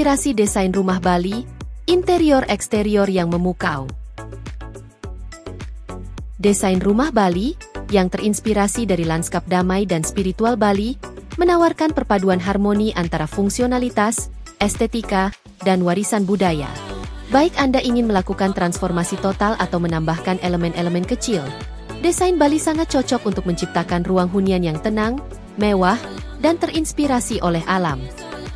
Inspirasi desain rumah Bali, interior-eksterior yang memukau. Desain rumah Bali, yang terinspirasi dari lanskap damai dan spiritual Bali, menawarkan perpaduan harmoni antara fungsionalitas, estetika, dan warisan budaya. Baik Anda ingin melakukan transformasi total atau menambahkan elemen-elemen kecil, desain Bali sangat cocok untuk menciptakan ruang hunian yang tenang, mewah, dan terinspirasi oleh alam.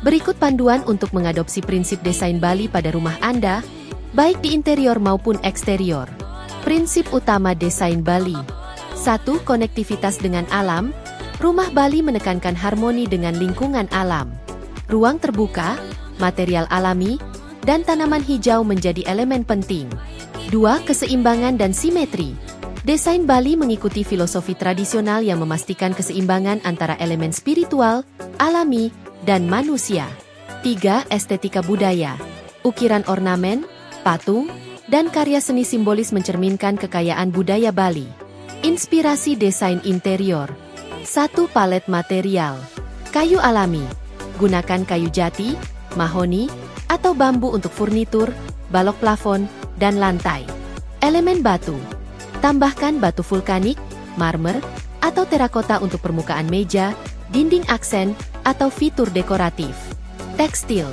Berikut panduan untuk mengadopsi prinsip desain Bali pada rumah Anda, baik di interior maupun eksterior. Prinsip utama desain Bali. 1. Konektivitas dengan alam. Rumah Bali menekankan harmoni dengan lingkungan alam. Ruang terbuka, material alami, dan tanaman hijau menjadi elemen penting. 2. Keseimbangan dan simetri. Desain Bali mengikuti filosofi tradisional yang memastikan keseimbangan antara elemen spiritual, alami, dan manusia. 3. Estetika budaya. Ukiran ornamen, patung, dan karya seni simbolis mencerminkan kekayaan budaya Bali. Inspirasi desain interior. 1. Palet material. Kayu alami. Gunakan kayu jati, mahoni, atau bambu untuk furnitur, balok plafon, dan lantai. Elemen batu. Tambahkan batu vulkanik, marmer, atau terakota untuk permukaan meja, dinding aksen, atau fitur dekoratif. Tekstil.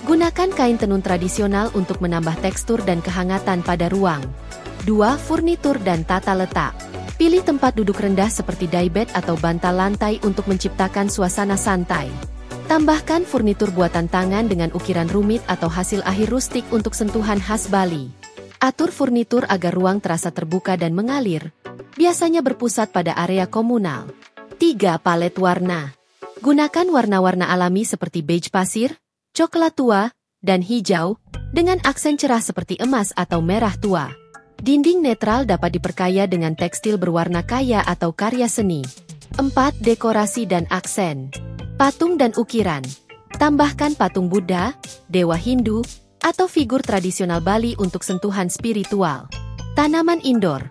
Gunakan kain tenun tradisional untuk menambah tekstur dan kehangatan pada ruang. 2. Furnitur dan tata letak. Pilih tempat duduk rendah seperti daybed atau bantal lantai untuk menciptakan suasana santai. Tambahkan furnitur buatan tangan dengan ukiran rumit atau hasil akhir rustik untuk sentuhan khas Bali. Atur furnitur agar ruang terasa terbuka dan mengalir, biasanya berpusat pada area komunal. 3. Palet warna. Gunakan warna-warna alami seperti beige pasir, coklat tua, dan hijau, dengan aksen cerah seperti emas atau merah tua. Dinding netral dapat diperkaya dengan tekstil berwarna kaya atau karya seni. 4. Dekorasi dan aksen. Patung dan ukiran. Tambahkan patung Buddha, Dewa Hindu, atau figur tradisional Bali untuk sentuhan spiritual. Tanaman indoor.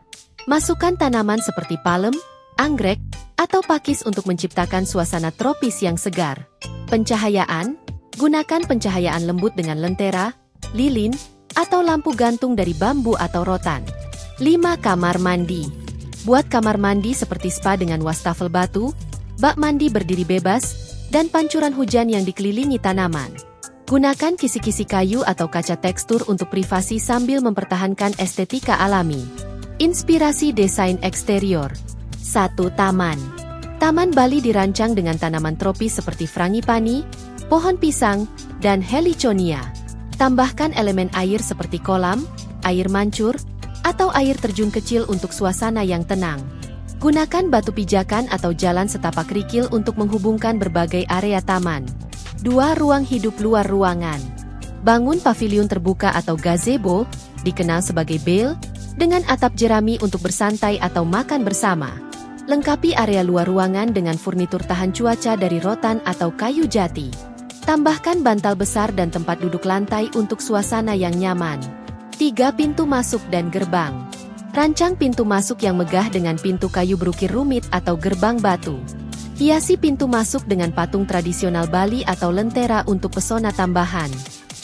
Masukkan tanaman seperti palem, anggrek, atau pakis untuk menciptakan suasana tropis yang segar. Pencahayaan. Gunakan pencahayaan lembut dengan lentera, lilin, atau lampu gantung dari bambu atau rotan. 5. Kamar mandi. Buat kamar mandi seperti spa dengan wastafel batu, bak mandi berdiri bebas, dan pancuran hujan yang dikelilingi tanaman. Gunakan kisi-kisi kayu atau kaca tekstur untuk privasi sambil mempertahankan estetika alami. Inspirasi desain eksterior. 1. Taman. Taman Bali dirancang dengan tanaman tropis seperti frangipani, pohon pisang, dan heliconia. Tambahkan elemen air seperti kolam, air mancur, atau air terjun kecil untuk suasana yang tenang. Gunakan batu pijakan atau jalan setapak kerikil untuk menghubungkan berbagai area taman. 2. Ruang hidup luar ruangan. Bangun pavilion terbuka atau gazebo, dikenal sebagai bale, dengan atap jerami untuk bersantai atau makan bersama. Lengkapi area luar ruangan dengan furnitur tahan cuaca dari rotan atau kayu jati. Tambahkan bantal besar dan tempat duduk lantai untuk suasana yang nyaman. 3. Pintu masuk dan gerbang. Rancang pintu masuk yang megah dengan pintu kayu berukir rumit atau gerbang batu. Hiasi pintu masuk dengan patung tradisional Bali atau lentera untuk pesona tambahan.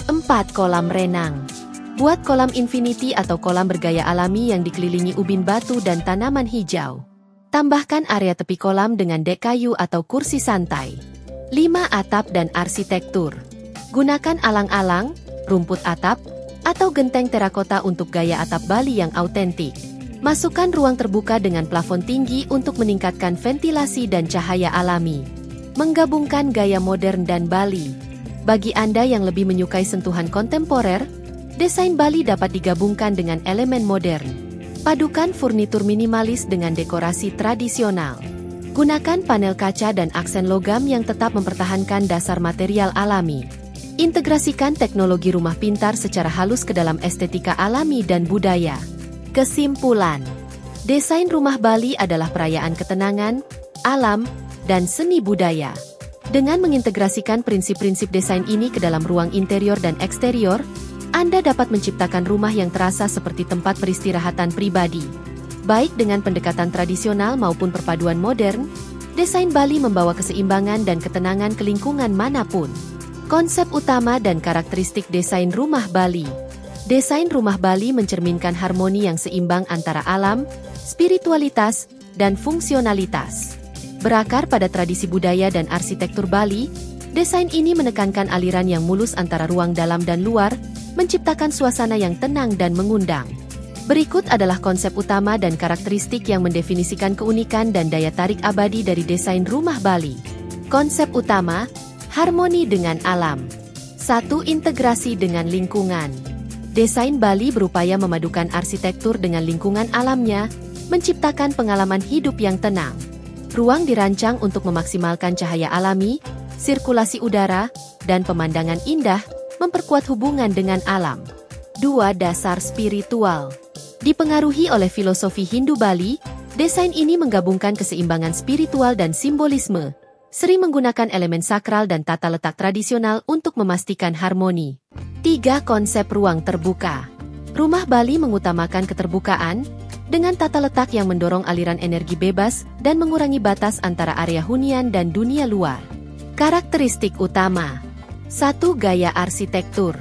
4. Kolam renang. Buat kolam infinity atau kolam bergaya alami yang dikelilingi ubin batu dan tanaman hijau. Tambahkan area tepi kolam dengan dek kayu atau kursi santai. 5. Atap dan arsitektur. Gunakan alang-alang, rumput atap, atau genteng terakota untuk gaya atap Bali yang autentik. Masukkan ruang terbuka dengan plafon tinggi untuk meningkatkan ventilasi dan cahaya alami. Menggabungkan gaya modern dan Bali. Bagi Anda yang lebih menyukai sentuhan kontemporer, desain Bali dapat digabungkan dengan elemen modern. Padukan furnitur minimalis dengan dekorasi tradisional. Gunakan panel kaca dan aksen logam yang tetap mempertahankan dasar material alami. Integrasikan teknologi rumah pintar secara halus ke dalam estetika alami dan budaya. Kesimpulan, desain rumah Bali adalah perayaan ketenangan, alam, dan seni budaya. Dengan mengintegrasikan prinsip-prinsip desain ini ke dalam ruang interior dan eksterior, Anda dapat menciptakan rumah yang terasa seperti tempat peristirahatan pribadi. Baik dengan pendekatan tradisional maupun perpaduan modern, desain Bali membawa keseimbangan dan ketenangan ke lingkungan manapun. Konsep utama dan karakteristik desain rumah Bali. Desain rumah Bali mencerminkan harmoni yang seimbang antara alam, spiritualitas, dan fungsionalitas. Berakar pada tradisi budaya dan arsitektur Bali, desain ini menekankan aliran yang mulus antara ruang dalam dan luar, menciptakan suasana yang tenang dan mengundang. Berikut adalah konsep utama dan karakteristik yang mendefinisikan keunikan dan daya tarik abadi dari desain rumah Bali. Konsep utama, harmoni dengan alam. 1. Integrasi dengan lingkungan. Desain Bali berupaya memadukan arsitektur dengan lingkungan alamnya, menciptakan pengalaman hidup yang tenang. Ruang dirancang untuk memaksimalkan cahaya alami, sirkulasi udara, dan pemandangan indah, memperkuat hubungan dengan alam. 2. Dasar spiritual. Dipengaruhi oleh filosofi Hindu Bali, desain ini menggabungkan keseimbangan spiritual dan simbolisme, sering menggunakan elemen sakral dan tata letak tradisional untuk memastikan harmoni. 3. Konsep ruang terbuka. Rumah Bali mengutamakan keterbukaan, dengan tata letak yang mendorong aliran energi bebas dan mengurangi batas antara area hunian dan dunia luar. Karakteristik utama. 1. Gaya arsitektur.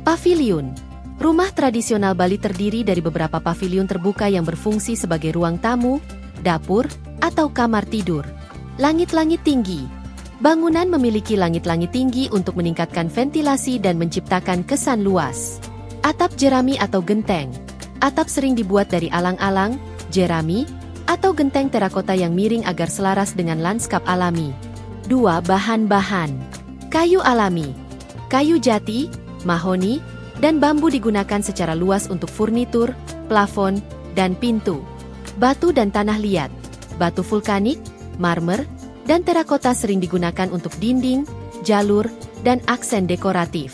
Paviliun. Rumah tradisional Bali terdiri dari beberapa paviliun terbuka yang berfungsi sebagai ruang tamu, dapur, atau kamar tidur. Langit-langit tinggi. Bangunan memiliki langit-langit tinggi untuk meningkatkan ventilasi dan menciptakan kesan luas. Atap jerami atau genteng. Atap sering dibuat dari alang-alang, jerami, atau genteng terakota yang miring agar selaras dengan lanskap alami. 2. Bahan-bahan. Kayu alami. Kayu jati, mahoni, dan bambu digunakan secara luas untuk furnitur, plafon, dan pintu. Batu dan tanah liat. Batu vulkanik, marmer, dan terakota sering digunakan untuk dinding, jalur, dan aksen dekoratif.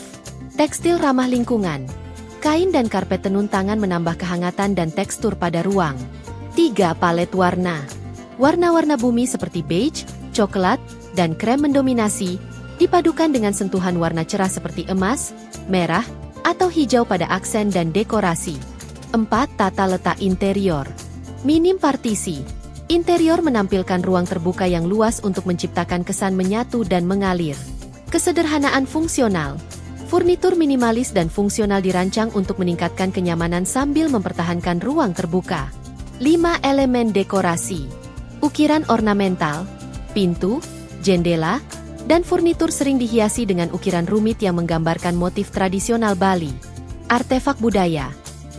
Tekstil ramah lingkungan. Kain dan karpet tenun tangan menambah kehangatan dan tekstur pada ruang. 3. Palet warna. Warna-warna bumi seperti beige, coklat, dan krem mendominasi, dipadukan dengan sentuhan warna cerah seperti emas, merah, atau hijau pada aksen dan dekorasi. 4. Tata letak interior. Minim partisi. Interior menampilkan ruang terbuka yang luas untuk menciptakan kesan menyatu dan mengalir. Kesederhanaan fungsional. Furnitur minimalis dan fungsional dirancang untuk meningkatkan kenyamanan sambil mempertahankan ruang terbuka. 5. Elemen dekorasi. Ukiran ornamental, pintu, jendela, dan furnitur sering dihiasi dengan ukiran rumit yang menggambarkan motif tradisional Bali. Artefak budaya.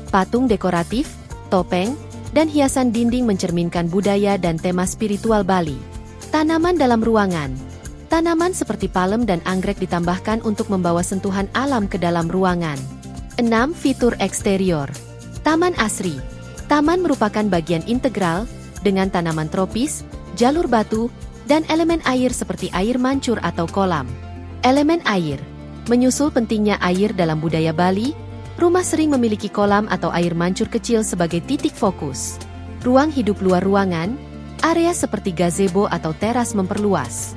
Patung dekoratif, topeng, dan hiasan dinding mencerminkan budaya dan tema spiritual Bali. Tanaman dalam ruangan. Tanaman seperti palem dan anggrek ditambahkan untuk membawa sentuhan alam ke dalam ruangan. 6. Fitur eksterior. Taman asri. Taman merupakan bagian integral, dengan tanaman tropis, jalur batu, dan elemen air seperti air mancur atau kolam. Elemen air. Menyusul pentingnya air dalam budaya Bali, rumah sering memiliki kolam atau air mancur kecil sebagai titik fokus. Ruang hidup luar ruangan, area seperti gazebo atau teras memperluas.